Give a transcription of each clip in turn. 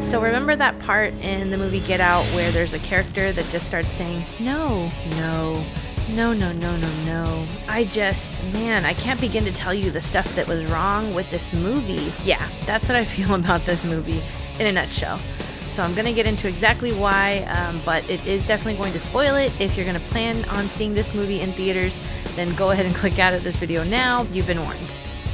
So remember that part in the movie Get Out where there's a character that just starts saying, no, no, no, no, no, no, no. I can't begin to tell you the stuff that was wrong with this movie. Yeah, that's what I feel about this movie in a nutshell. So I'm going to get into exactly why, but it is definitely going to spoil it. If you're going to plan on seeing this movie in theaters, then go ahead and click out of this video now. You've been warned.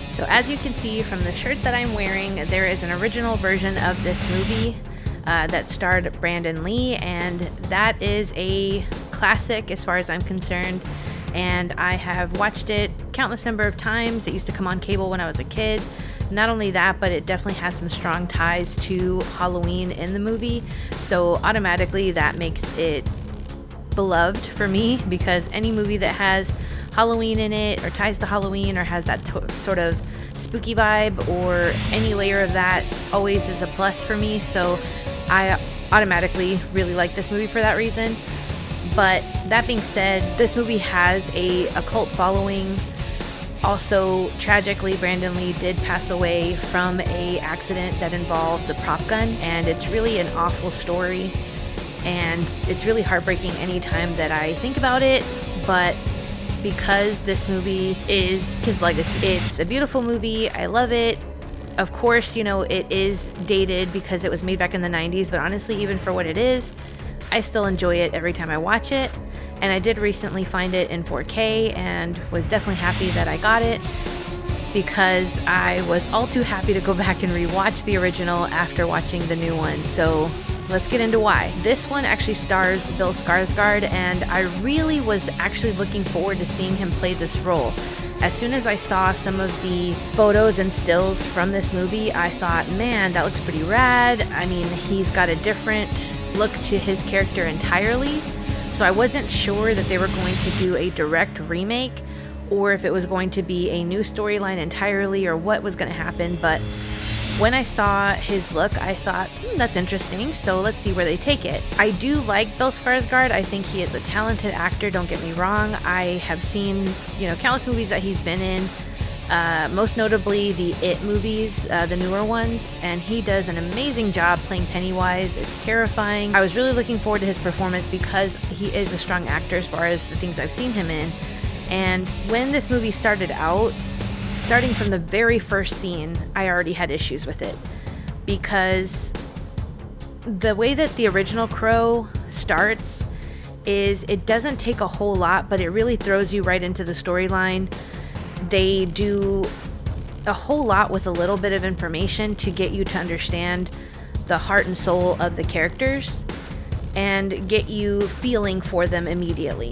So as you can see from the shirt that I'm wearing, there is an original version of this movie that starred Brandon Lee, and that is a classic as far as I'm concerned. And I have watched it countless number of times. It used to come on cable when I was a kid. Not only that, but it definitely has some strong ties to Halloween in the movie. So automatically that makes it beloved for me, because any movie that has Halloween in it or ties to Halloween or has that sort of spooky vibe or any layer of that always is a plus for me. So I automatically really like this movie for that reason. But that being said, this movie has a cult following. Also, tragically, Brandon Lee did pass away from an accident that involved the prop gun, and it's really an awful story, and it's really heartbreaking anytime that I think about it. But because this movie is his legacy, it's a beautiful movie. I love it. Of course, it is dated because it was made back in the 90s, but honestly, even for what it is, I still enjoy it every time I watch it. And I did recently find it in 4K and was definitely happy that I got it, because I was all too happy to go back and rewatch the original after watching the new one. So let's get into why. This one actually stars Bill Skarsgård, and I really was actually looking forward to seeing him play this role. As soon as I saw some of the photos and stills from this movie, I thought, man, that looks pretty rad. I mean, he's got a different look to his character entirely. So I wasn't sure that they were going to do a direct remake or if it was going to be a new storyline entirely or what was going to happen. But when I saw his look, I thought, that's interesting. So let's see where they take it. I do like Bill Skarsgård. I think he is a talented actor. Don't get me wrong. I have seen, countless movies that he's been in. Most notably the It movies, the newer ones, and he does an amazing job playing Pennywise. It's terrifying. I was really looking forward to his performance because he is a strong actor as far as the things I've seen him in. And when this movie started out, starting from the very first scene, I already had issues with it, because the way that the original Crow starts is it doesn't take a whole lot, but it really throws you right into the storyline. They do a whole lot with a little bit of information to get you to understand the heart and soul of the characters and get you feeling for them immediately.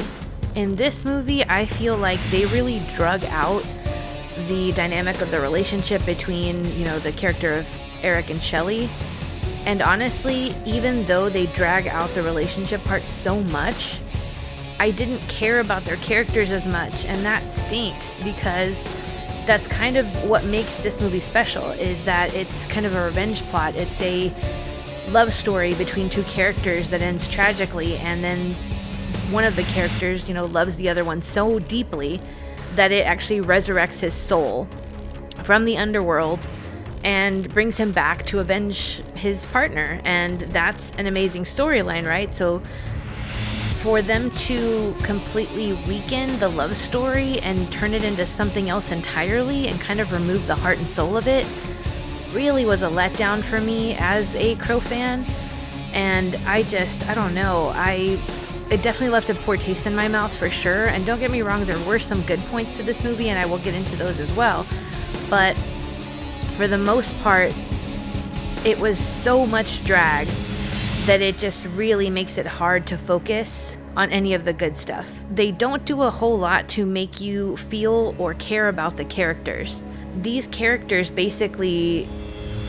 In this movie, I feel like they really drug out the dynamic of the relationship between, the character of Eric and Shelley. And honestly, even though they drag out the relationship part so much, I didn't care about their characters as much, and that stinks, because that's kind of what makes this movie special, is that it's kind of a revenge plot. It's a love story between two characters that ends tragically, and then one of the characters, loves the other one so deeply that it actually resurrects his soul from the underworld and brings him back to avenge his partner. And that's an amazing storyline, right? So for them to completely weaken the love story and turn it into something else entirely and kind of remove the heart and soul of it really was a letdown for me as a Crow fan. And I don't know. It definitely left a poor taste in my mouth for sure. And don't get me wrong, there were some good points to this movie, and I will get into those as well. But for the most part, it was so much drag that it just really makes it hard to focus on any of the good stuff. They don't do a whole lot to make you feel or care about the characters. These characters basically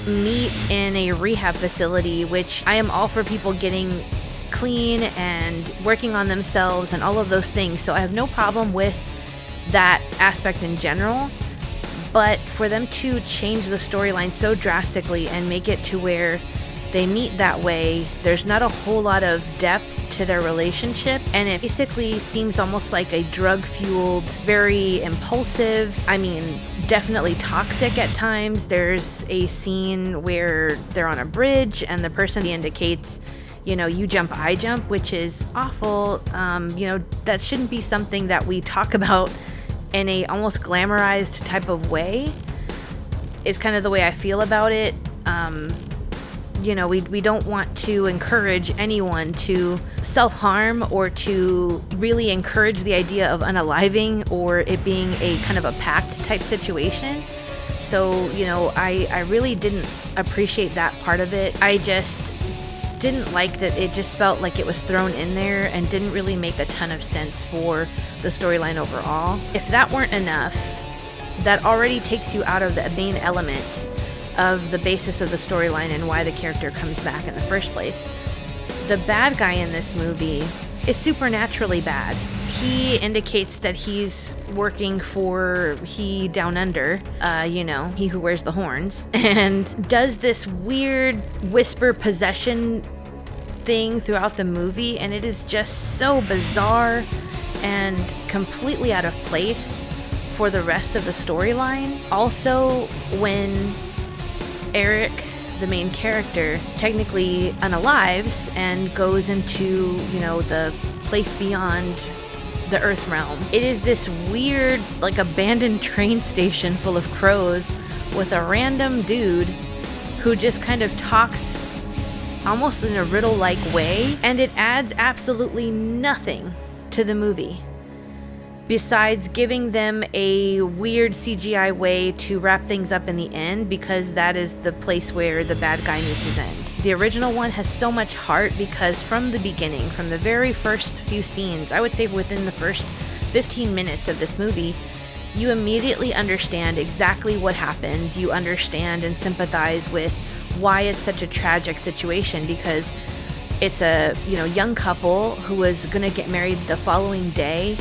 meet in a rehab facility, which I am all for people getting clean and working on themselves and all of those things. So I have no problem with that aspect in general. But for them to change the storyline so drastically and make it to where They meet that way. There's not a whole lot of depth to their relationship, and it basically seems almost like a drug-fueled, very impulsive, definitely toxic at times. There's a scene where they're on a bridge and the person indicates, you jump, I jump, which is awful. That shouldn't be something that we talk about in a almost glamorized type of way. Is kind of the way I feel about it. We don't want to encourage anyone to self-harm or to really encourage the idea of unaliving or it being a kind of a pact type situation. So, I really didn't appreciate that part of it. I just didn't like that it just felt like it was thrown in there and didn't really make a ton of sense for the storyline overall. If that weren't enough, that already takes you out of the main element of the basis of the storyline and why the character comes back in the first place. The bad guy in this movie is supernaturally bad. He indicates that he's working for He Down Under, he who wears the horns, and does this weird whisper possession thing throughout the movie, and it is just so bizarre and completely out of place for the rest of the storyline. Also, when Eric, the main character, technically unalives and goes into, the place beyond the Earth realm. It is this weird, abandoned train station full of crows with a random dude who just kind of talks almost in a riddle-like way, and it adds absolutely nothing to the movie, besides giving them a weird CGI way to wrap things up in the end, because that is the place where the bad guy meets his end. The original one has so much heart because from the beginning, from the very first few scenes, I would say within the first 15 minutes of this movie, you immediately understand exactly what happened. You understand and sympathize with why it's such a tragic situation, because it's a young couple who was going to get married the following day.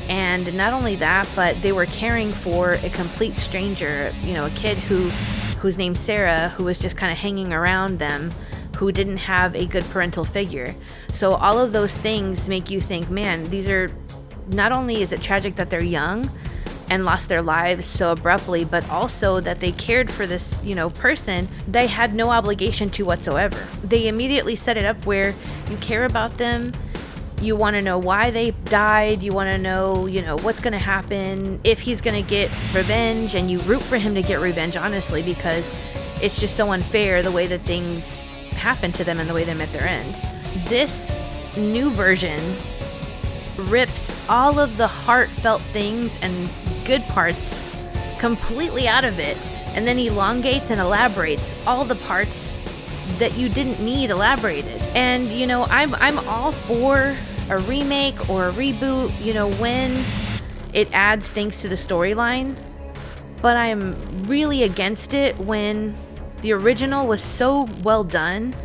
And not only that, but they were caring for a complete stranger, a kid whose name's Sarah, who was just kind of hanging around them, who didn't have a good parental figure. So all of those things make you think, man, these are, not only is it tragic that they're young and lost their lives so abruptly, but also that they cared for this, person they had no obligation to whatsoever. They immediately set it up where you care about them. You want to know why they died. You want to know, what's going to happen, if he's going to get revenge, and you root for him to get revenge, honestly, because it's just so unfair the way that things happen to them and the way they met their end. This new version rips all of the heartfelt things and good parts completely out of it, and then elongates and elaborates all the parts that you didn't need elaborated. And I'm all for a remake or a reboot, when it adds things to the storyline, but I'm really against it when the original was so well done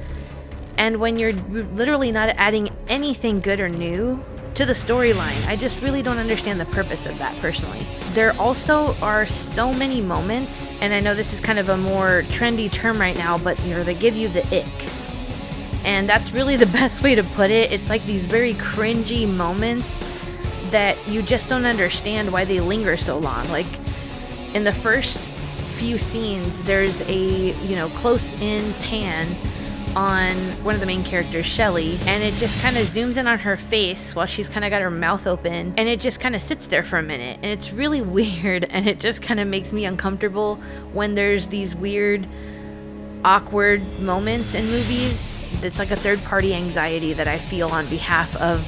and when you're literally not adding anything good or new to the storyline. I just really don't understand the purpose of that personally. There also are so many moments, and I know this is kind of a more trendy term right now, but they give you the ick. And that's really the best way to put it. It's like these very cringy moments that you just don't understand why they linger so long. Like in the first few scenes, there's a, close in pan on one of the main characters, Shelly, and it just kind of zooms in on her face while she's kind of got her mouth open, and it just kind of sits there for a minute, and it's really weird, and it just kind of makes me uncomfortable when there's these weird, awkward moments in movies. It's like a third-party anxiety that I feel on behalf of,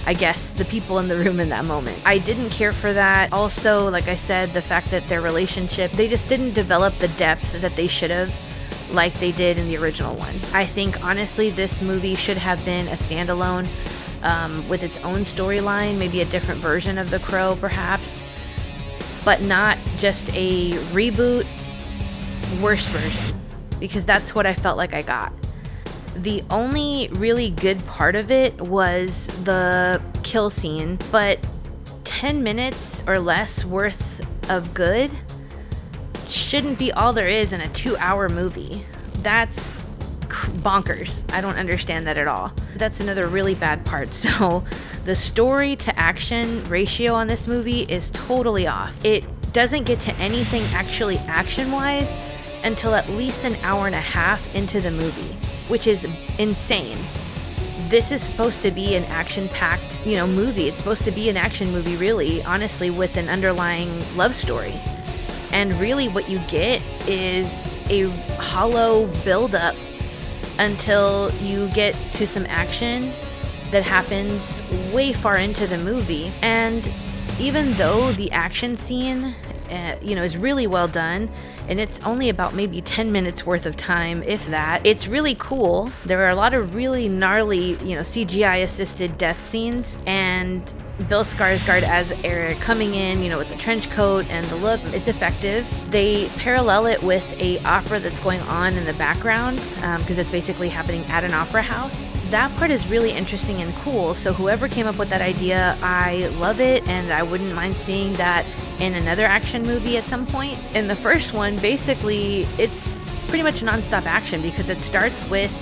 I guess, the people in the room in that moment. I didn't care for that. Also, like I said, the fact that their relationship, they just didn't develop the depth that they should have, like they did in the original one. I think, honestly, this movie should have been a standalone with its own storyline, maybe a different version of The Crow, perhaps, but not just a reboot, worse version, because that's what I felt like I got. The only really good part of it was the kill scene, but 10 minutes or less worth of good shouldn't be all there is in a 2-hour movie. That's bonkers. I don't understand that at all. That's another really bad part. So the story to action ratio on this movie is totally off. It doesn't get to anything actually action-wise until at least an hour and a half into the movie, which is insane. This is supposed to be an action-packed, movie. It's supposed to be an action movie, really, honestly, with an underlying love story. And really what you get is a hollow build-up until you get to some action that happens way far into the movie. And even though the action scene, is really well done, and it's only about maybe 10 minutes worth of time, if that, it's really cool. There are a lot of really gnarly, CGI-assisted death scenes, and Bill Skarsgård as Eric coming in, with the trench coat and the look, it's effective. They parallel it with a opera that's going on in the background, because it's basically happening at an opera house. That part is really interesting and cool, so whoever came up with that idea, I love it, and I wouldn't mind seeing that in another action movie at some point. In the first one, basically, it's pretty much nonstop action, because it starts with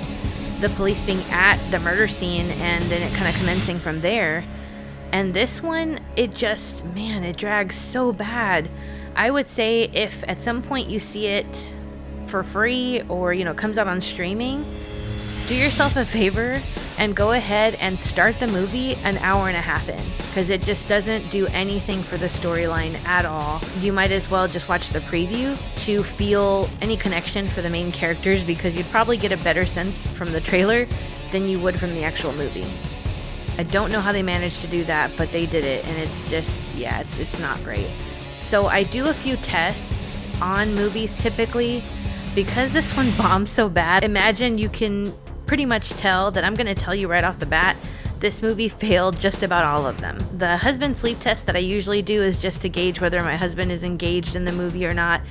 the police being at the murder scene, and then it kind of commencing from there. And this one, it drags so bad. I would say if at some point you see it for free or, comes out on streaming, do yourself a favor and go ahead and start the movie an hour and a half in, because it just doesn't do anything for the storyline at all. You might as well just watch the preview to feel any connection for the main characters, because you'd probably get a better sense from the trailer than you would from the actual movie. I don't know how they managed to do that, but they did it, and it's just, it's not great. So I do a few tests on movies typically. Because this one bombed so bad, imagine you can pretty much tell that I'm going to tell you right off the bat, this movie failed just about all of them. The husband sleep test that I usually do is just to gauge whether my husband is engaged in the movie or not.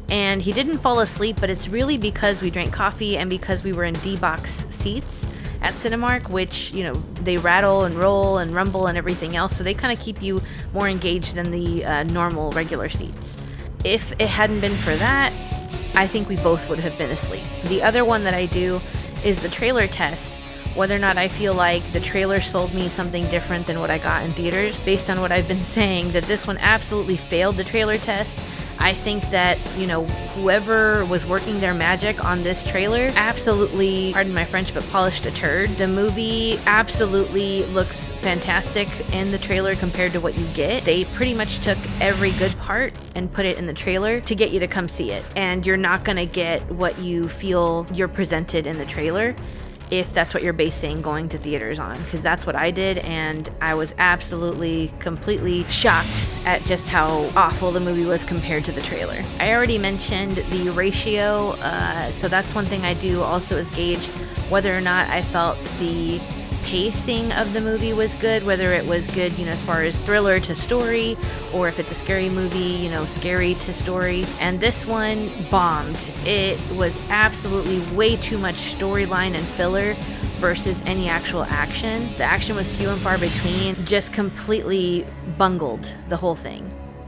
And he didn't fall asleep, but it's really because we drank coffee and because we were in D-box seats at Cinemark, which, they rattle and roll and rumble and everything else, so they kind of keep you more engaged than the normal regular seats. If it hadn't been for that, I think we both would have been asleep. The other one that I do is the trailer test, whether or not I feel like the trailer sold me something different than what I got in theaters. Based on what I've been saying, that this one absolutely failed the trailer test. I think that, whoever was working their magic on this trailer absolutely, pardon my French, but polished a turd. The movie absolutely looks fantastic in the trailer compared to what you get. They pretty much took every good part and put it in the trailer to get you to come see it. And you're not gonna get what you feel you're presented in the trailer if that's what you're basing going to theaters on, because that's what I did, and I was absolutely, completely shocked at just how awful the movie was compared to the trailer. I already mentioned the ratio, so that's one thing I do also is gauge whether or not I felt the pacing of the movie was good, whether it was good, as far as thriller to story, or if it's a scary movie, scary to story. And this one bombed. It was absolutely way too much storyline and filler versus any actual action. The action was few and far between, just completely bungled the whole thing.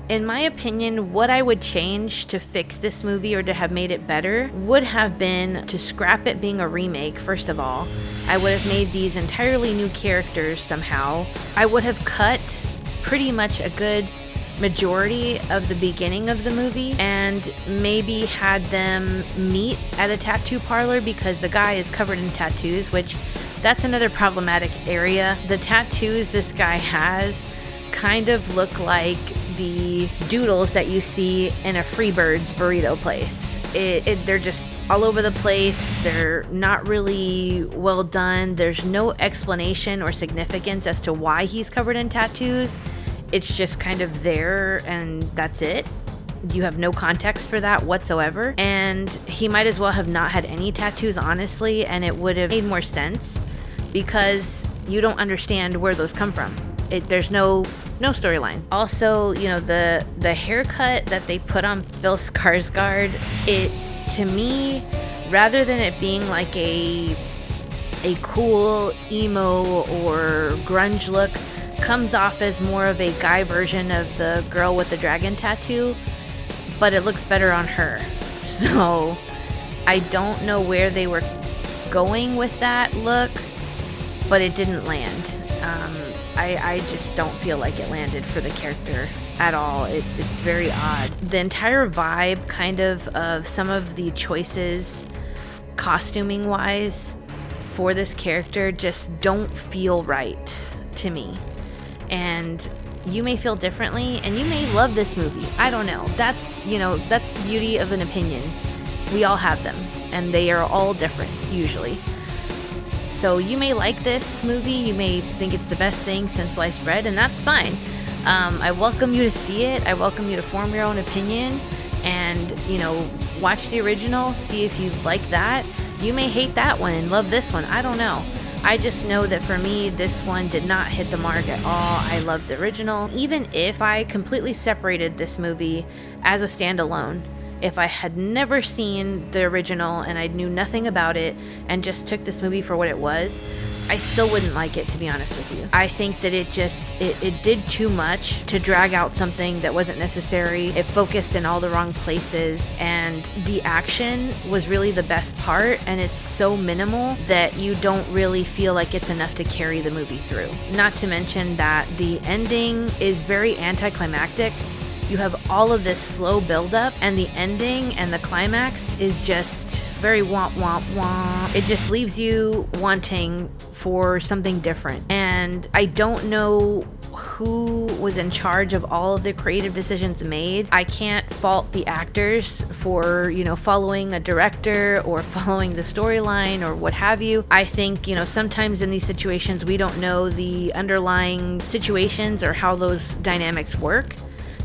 In my opinion, what I would change to fix this movie or to have made it better would have been to scrap it being a remake, first of all. I would have made these entirely new characters somehow. I would have cut pretty much a good majority of the beginning of the movie and maybe had them meet at a tattoo parlor, because the guy is covered in tattoos, which that's another problematic area. The tattoos this guy has kind of look like the doodles that you see in a Freebirds burrito place. They're just all over the place. They're not really well done. There's no explanation or significance as to why he's covered in tattoos. It's just kind of there, and that's it. You have no context for that whatsoever. And he might as well have not had any tattoos, honestly, and it would have made more sense, because you don't understand where those come from. There's no storyline. Also, the haircut that they put on Bill Skarsgård, to me, rather than it being like a cool emo or grunge look, comes off as more of a guy version of the girl with the dragon tattoo, but it looks better on her. So I don't know where they were going with that look, but it didn't land. I just don't feel like it landed for the character at all. It's very odd. The entire vibe kind of some of the choices costuming wise for this character just don't feel right to me. And you may feel differently and you may love this movie. I don't know. That's the beauty of an opinion. We all have them and they are all different usually. So you may like this movie, you may think it's the best thing since sliced bread, and that's fine. I welcome you to see it. I welcome you to form your own opinion and, watch the original, see if you like that. You may hate that one and love this one. I don't know. I just know that for me, this one did not hit the mark at all. I loved the original. Even if I completely separated this movie as a standalone, if I had never seen the original and I knew nothing about it and just took this movie for what it was, I still wouldn't like it, to be honest with you. I think that it did too much to drag out something that wasn't necessary. It focused in all the wrong places, and the action was really the best part, and it's so minimal that you don't really feel like it's enough to carry the movie through. Not to mention that the ending is very anticlimactic. You have all of this slow buildup, and the ending and the climax is just very womp womp womp. It just leaves you wanting for something different. And I don't know who was in charge of all of the creative decisions made. I can't fault the actors for, following a director or following the storyline or what have you. I think, sometimes in these situations we don't know the underlying situations or how those dynamics work.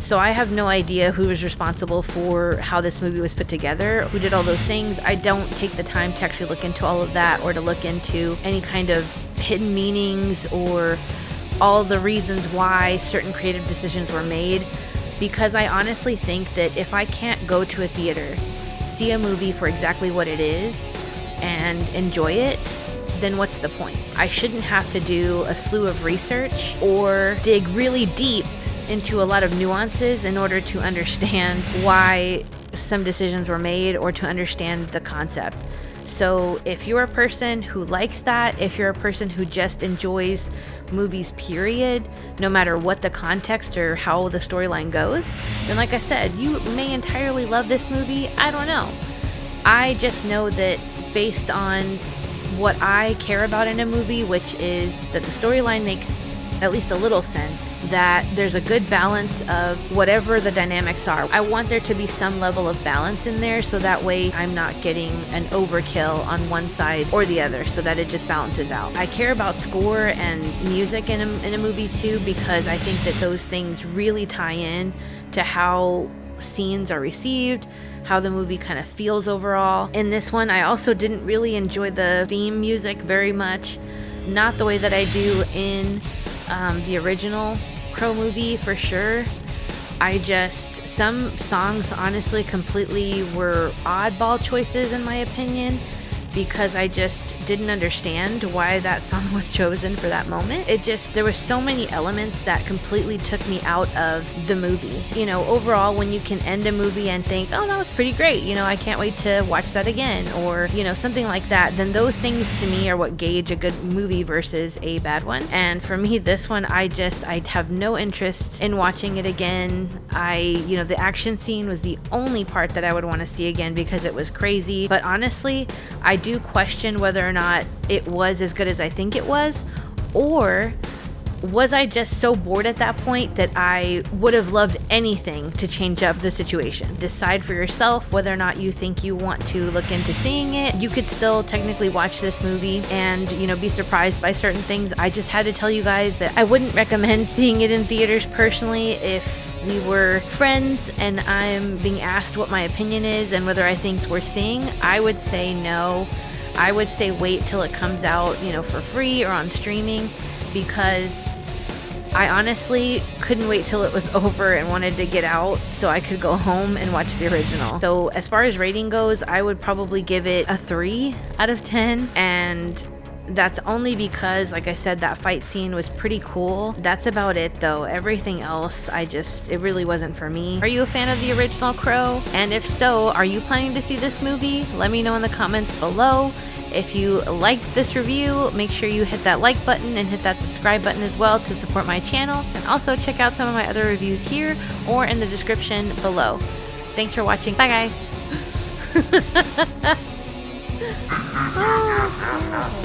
So I have no idea who was responsible for how this movie was put together, who did all those things. I don't take the time to actually look into all of that or to look into any kind of hidden meanings or all the reasons why certain creative decisions were made, because I honestly think that if I can't go to a theater, see a movie for exactly what it is, and enjoy it, then what's the point? I shouldn't have to do a slew of research or dig really deep into a lot of nuances in order to understand why some decisions were made or to understand the concept. So if you're a person who likes that, if you're a person who just enjoys movies period, no matter what the context or how the storyline goes, then like I said, you may entirely love this movie. I don't know. I just know that based on what I care about in a movie, which is that the storyline makes at least a little sense, that there's a good balance of whatever the dynamics are. I want there to be some level of balance in there so that way I'm not getting an overkill on one side or the other, so that it just balances out. I care about score and music in a movie too, because I think that those things really tie in to how scenes are received, how the movie kind of feels overall. In this one, I also didn't really enjoy the theme music very much. Not the way that I do in the original Crow movie, for sure. Some songs honestly completely were oddball choices in my opinion, because I just didn't understand why that song was chosen for that moment. There were so many elements that completely took me out of the movie. Overall, when you can end a movie and think, oh, that was pretty great, I can't wait to watch that again, or, something like that, then those things to me are what gauge a good movie versus a bad one. And for me, this one, I have no interest in watching it again. The action scene was the only part that I would want to see again because it was crazy. But honestly, I do question whether or not it was as good as I think it was, or was I just so bored at that point that I would have loved anything to change up the situation. Decide for yourself whether or not you think you want to look into seeing it. You could still technically watch this movie and, be surprised by certain things. I just had to tell you guys that I wouldn't recommend seeing it in theaters personally. If we were friends and I'm being asked what my opinion is and whether I think it's worth seeing, I would say no. I would say wait till it comes out, for free or on streaming, because I honestly couldn't wait till it was over and wanted to get out so I could go home and watch the original. So as far as rating goes, I would probably give it a 3 out of 10, and that's only because, like I said, that fight scene was pretty cool. That's about it though. Everything else, it really wasn't for me. Are you a fan of the original Crow? And if so, are you planning to see this movie? Let me know in the comments below. If you liked this review, make sure you hit that like button and hit that subscribe button as well to support my channel. And also check out some of my other reviews here or in the description below. Thanks for watching. Bye, guys. Oh,